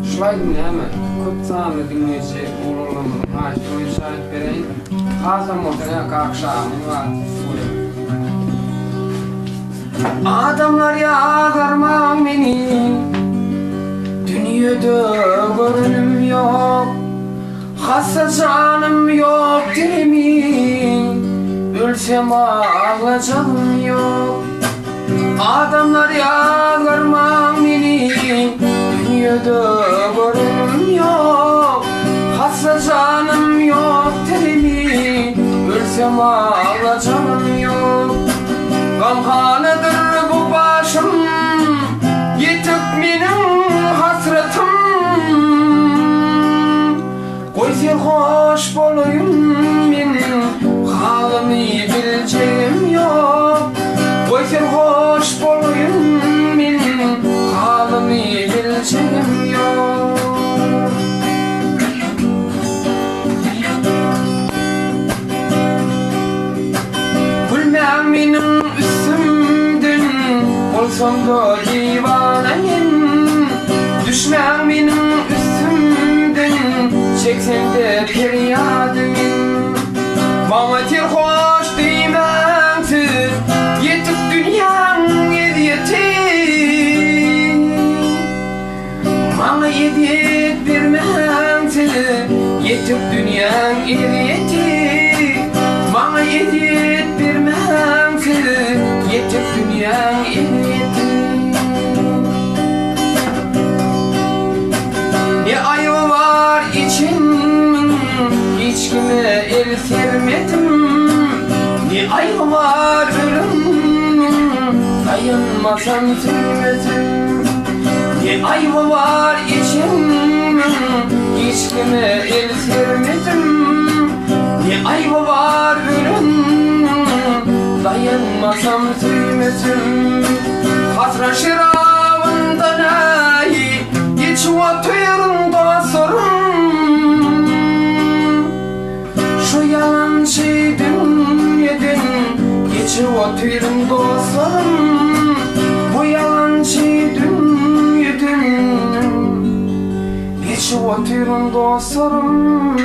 Şulaydım näme? Köp sanly dinleýiji uluglamyň haýyşyny şahit bereýin. Hazam otara kakşamy var. Adamlar ýagarmaň meni, dünýede görünüm ýok, hassa janym ýok dilimin, ölsem ağlajagym ýok. Adamlar ýagarmaň meni, dünýede görünüm ýok, hassa janym ýok dilimin, ölsem ağlajagym ýok. Gamhanadır bu başım, yetip menin hasretim. Koy sen hoş bolayım men, halımı biljegim yok. Koy sen hoş bolayım men, halımı biljegim yok. Gülmäň menin olsam da divanayım, düşmäň menin üstümden, çeksem de peryadymin. Bana terhoş diýmäňsiz, yetip dünýäň ediyeti. Bana ediyet bermäňsiz, yetip dünýäň ediyeti. Bana ediyet bermäňsiz, yetip dünýäň ediyeti. Ne ayıbı var içimin, hiç kime el sermedim. Ne ayıbı var ölümün, dayanmasam sürmedim. Ne ayıbı var içimin, hiç kime el sermedim. Ne ayıbı var ölümün, dayanmasam sürmedim. Hasra şirabından ayi, geçuva tuyurunda sorun. Şu yalancı dünyeden, geçuva tuyurunda sorun. Bu yalancı dünyeden, geçuva tuyurunda sorun.